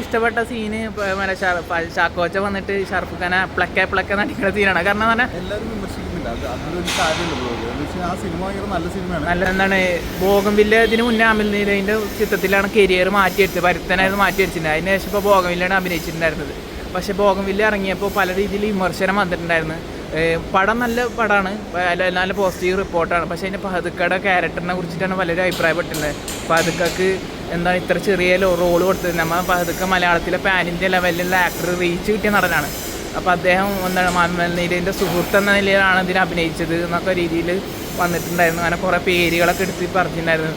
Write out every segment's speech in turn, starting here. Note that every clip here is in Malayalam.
ഇഷ്ടപ്പെട്ട സീന് ചാക്കോച്ച വന്നിട്ട് ഷാറുഖ് ഖാനെ പ്ലക്കെ നടിക്കുന്ന സീനാണ്. കാരണം എല്ലാവരും വിമർശിക്കുന്നില്ല, അതിലൊരു കാര്യമുള്ളൂ. ആ സിനിമ നല്ല സിനിമയാണ്. നല്ല എന്താണ് ബോഗൻവില്ല ഇതിന് മുന്നേ അമിൽ നീരതിൻ്റെ ചിത്രത്തിലാണ് കരിയർ മാറ്റിയെടുത്തത്, പരുത്തനായത് മാറ്റിയെടുത്തിട്ടുണ്ട്. അതിന് ശേഷം ഇപ്പോൾ ബോഗൻവില്ലാണ് അഭിനയിച്ചിട്ടുണ്ടായിരുന്നത്. പക്ഷേ ബോഗൻവില്ല ഇറങ്ങിയപ്പോൾ പല രീതിയിൽ വിമർശനം വന്നിട്ടുണ്ടായിരുന്നു. പടം നല്ല പടമാണ്, നല്ല പോസിറ്റീവ് റിപ്പോർട്ടാണ്. പക്ഷേ അതിൻ്റെ പതുക്കയുടെ ക്യാരക്ടറിനെ കുറിച്ചിട്ടാണ് പലരും അഭിപ്രായപ്പെട്ടിട്ടുള്ളത്. പതുക്കക്ക് എന്താണ് ഇത്ര ചെറിയ റോള് കൊടുത്തത്? നമ്മൾ പതുക്കെ മലയാളത്തിലെ പാൻ ഇന്ത്യ ലെവലിലുള്ള ആക്ടർ റീച്ച് കിട്ടിയ നടനാണ്. അപ്പോൾ അദ്ദേഹം എന്താണ് അമൽനീരതിൻ്റെ സുഹൃത്ത് എന്ന നിലയിലാണ് ഇതിനെ അഭിനയിച്ചത് എന്നൊക്കെ രീതിയിൽ വന്നിട്ടുണ്ടായിരുന്നു. അങ്ങനെ കുറേ പേരുകളൊക്കെ എടുത്ത് പറഞ്ഞിട്ടുണ്ടായിരുന്നു.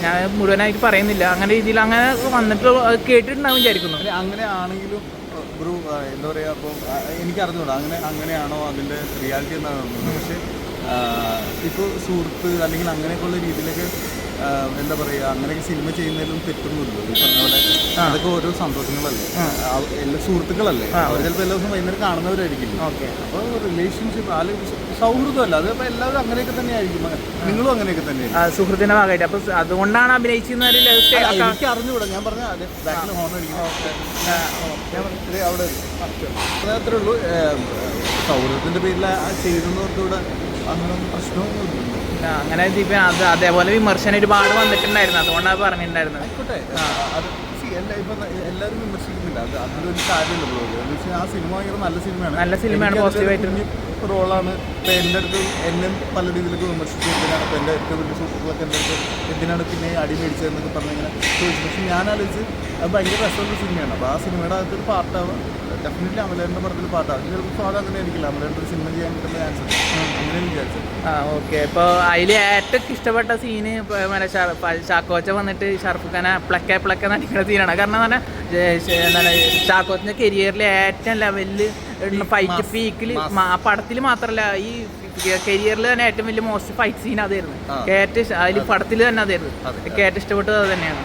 ഞാൻ മുഴുവനായിട്ട് പറയുന്നില്ല, അങ്ങനെ രീതിയിൽ അങ്ങനെ വന്നിട്ട് അത് കേട്ടിട്ടുണ്ടാവും വിചാരിക്കുന്നു. അങ്ങനെ ആണെങ്കിലും ഒരു എന്താ പറയുക, അപ്പോൾ എനിക്കറിഞ്ഞൂടാ അങ്ങനെയാണോ അതിൻ്റെ റിയാലിറ്റി എന്നാണ്. പക്ഷേ ഇപ്പോൾ സുഹൃത്ത് അല്ലെങ്കിൽ അങ്ങനെയൊക്കെയുള്ള രീതിയിലൊക്കെ എന്താ പറയുക, അങ്ങനെയൊക്കെ സിനിമ ചെയ്യുന്നതിലും തെറ്റൊന്നുമില്ല. ഈ പറഞ്ഞ പോലെ അതൊക്കെ ഓരോ സന്തോഷങ്ങളല്ലേ, എല്ലാ സുഹൃത്തുക്കളല്ലേ, അവർ ചിലപ്പോൾ എല്ലാ ദിവസവും വൈകുന്നേരം കാണുന്നവരായിരിക്കും. അപ്പോൾ റിലേഷൻഷിപ്പ് സൗഹൃദമല്ല, അത് ഇപ്പോൾ എല്ലാവരും അങ്ങനെയൊക്കെ തന്നെ ആയിരിക്കും. നിങ്ങളും അങ്ങനെയൊക്കെ തന്നെയാണ് സുഹൃത്തിൻ്റെ ഭാഗമായിട്ട്. അപ്പോൾ അതുകൊണ്ടാണ് അഭിനയിച്ചത്. എനിക്ക് അറിഞ്ഞുകൂടാ, ഞാൻ പറഞ്ഞ ബാക്കിൽ ഹോൺ അടിക്കുന്നു അവിടെ അത്രേ ഉള്ളൂ. സൗഹൃദത്തിൻ്റെ പേരിൽ ചെയ്തെന്നവർക്കൂടെ അങ്ങനെ പ്രശ്നമൊന്നുമില്ല. അങ്ങനെ അതേപോലെ വിമർശനം ഒരുപാട് വന്നിട്ടുണ്ടായിരുന്നു, അതുകൊണ്ടാണ് പറഞ്ഞിട്ടുണ്ടായിരുന്നത്. ആയിക്കോട്ടെ, അത് ഇപ്പം എല്ലാവരും വിമർശിക്കുന്നില്ല, അതിലൊരു കാര്യമുള്ളൂ. ആ സിനിമ നല്ല സിനിമയാണ്, നല്ല സിനിമയാണ്, പോസിറ്റീവായിട്ട് റോളാണ്. ഇപ്പം എൻ്റെ അടുത്ത് എന്നെ പല രീതിയിലൊക്കെ വിമർശിച്ചു. എന്തിനാണ് ഇപ്പം എൻ്റെ ഏറ്റവും വലിയ സുഹൃത്തുക്കളൊക്കെ എൻ്റെ അടുത്ത് എന്തിനാണ് പിന്നെ അടി മേടിച്ചതെന്നൊക്കെ പറഞ്ഞിങ്ങനെ ചോദിച്ചു. പക്ഷെ ഞാൻ ആലോചിച്ച് അത് ഭയങ്കര രസമുള്ള സിനിമയാണ്. അപ്പോൾ ആ സിനിമയുടെ അകത്തൊരു പാർട്ടാവും ഡെഫിനറ്റ്ലി അമലേൻ്റെ പടത്തിൽ പാട്ടാവും. ചിലപ്പോൾ അത് അങ്ങനെ ആയിരിക്കില്ല, അമലേൻ്റെ ഒരു സിനിമ ചെയ്യാൻ കിട്ടുന്ന ചാൻസ് അങ്ങനെയാണ് വിചാരിച്ചത്. ഓക്കെ. ഇപ്പോൾ അതിൽ ഏറ്റവും ഇഷ്ടപ്പെട്ട സീന് ചാക്കോച്ച വന്നിട്ട് ഷാറുഖ് ഖാനെ പ്ലക്കെ നടിക്കുന്ന സീനാണ്. കാരണം എന്താണ് ചാക്കോച്ചിൻ്റെ കരിയറിലെ ഏറ്റവും ലെവലിൽ ഫൈറ്റ് പീക്കിൽ പടത്തിൽ മാത്രമല്ല ഈ കരിയറിൽ തന്നെ ഏറ്റവും വലിയ മോസ്റ്റ് ഫൈറ്റ് സീൻ അതായിരുന്നു. അതിൽ പടത്തിൽ തന്നെ അതായിരുന്നു ഏറ്റവും ഇഷ്ടപ്പെട്ടത്. അത് തന്നെയാണ്.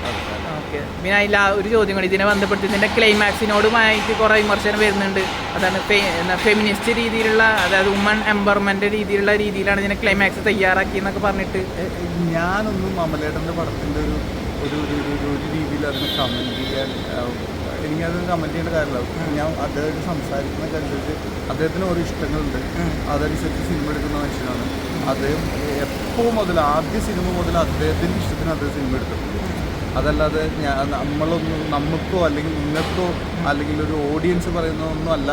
ഓക്കെ. പിന്നെ അതിൽ ഒരു ചോദ്യം കൂടി ഇതിനെ ബന്ധപ്പെട്ട് ഇതിൻ്റെ ക്ലൈമാക്സിനോടുമായിട്ട് കുറേ വിമർശനം വരുന്നുണ്ട്. അതാണ് ഫെമിനിസ്റ്റ് രീതിയിലുള്ള, അതായത് വുമൺ എംപവർമെൻ്റ് രീതിയിലാണ് ഇതിനെ ക്ലൈമാക്സ് തയ്യാറാക്കിയെന്നൊക്കെ പറഞ്ഞിട്ട്. ഞാനൊന്നും അമലേട്ടൻ്റെ പടത്തിൻ്റെ ഒരു രീതിയിൽ അതിനെ കമൻറ്റ് ചെയ്യാൻ എനിക്കത് കമൻറ്റ് ചെയ്യേണ്ട കാര്യമില്ല. ഞാൻ അദ്ദേഹത്തിന് സംസാരിക്കുന്നതനുസരിച്ച് അദ്ദേഹത്തിന് ഓരോ ഇഷ്ടങ്ങളുണ്ട്, അതനുസരിച്ച് സിനിമ എടുക്കുന്ന മനുഷ്യനാണ് അദ്ദേഹം. എപ്പോൾ മുതൽ ആദ്യ സിനിമ മുതൽ അദ്ദേഹത്തിൻ്റെ ഇഷ്ടത്തിന് അദ്ദേഹം സിനിമ എടുത്തിട്ടുണ്ട്. അതല്ലാതെ നമുക്കോ അല്ലെങ്കിൽ നിങ്ങൾക്കോ അല്ലെങ്കിൽ ഒരു ഓഡിയൻസ് പറയുന്നതൊന്നും അല്ല,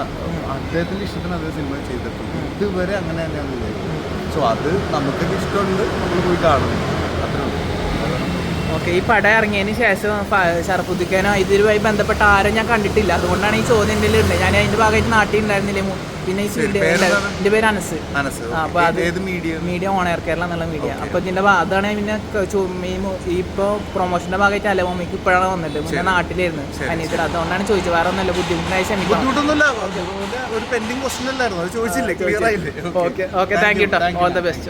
അദ്ദേഹത്തിൻ്റെ ഇഷ്ടത്തിന് അദ്ദേഹം സിനിമ ചെയ്തിട്ടുണ്ട്. ഇതുവരെ അങ്ങനെ തന്നെയാണ് വിചാരിക്കുന്നത്. സോ അത് നമുക്കൊക്കെ ഇഷ്ടമുണ്ട്, നമ്മൾ പോയി കാണുന്നു, അത്രേ ഉള്ളൂ. ഓക്കെ. ഈ പടം ഇറങ്ങിയതിന് ശേഷം ഷറഫുദ്ദീനോ ഇതുമായി ബന്ധപ്പെട്ട ആരും ഞാൻ കണ്ടിട്ടില്ല, അതുകൊണ്ടാണ് ഈ ചോദ്യം എൻ്റെ ഉണ്ട്. ഞാൻ അതിൻ്റെ ഭാഗമായിട്ട് നാട്ടിൽ ഉണ്ടായിരുന്നില്ലേ. പിന്നെ എൻ്റെ പേര് അനസ്. അപ്പോൾ അത് മീഡിയ ഓൺ എയർ കേരള എന്നുള്ള മീഡിയ. അപ്പോൾ ഇതിൻ്റെ അതാണ് പിന്നെ ഇപ്പോൾ പ്രൊമോഷൻ്റെ ഭാഗമായിട്ട് അലവോമിക്ക് ഇപ്പോഴാണ് വന്നിട്ട്. പിന്നെ നാട്ടിലായിരുന്നു അനിയത്തിൽ, അതുകൊണ്ടാണ് ചോദിച്ചത്. വേറെ ഒന്നല്ല, ബുദ്ധിമുട്ടായി ക്ഷമിക്കണം. ഒരു പെൻഡിങ് ക്വസ്റ്റ്യൻ അല്ലായിരുന്നു, അത് ചോദിച്ചില്ലേ, ക്ലിയർ ആയില്ലേ? Okay. Thank you. All the best.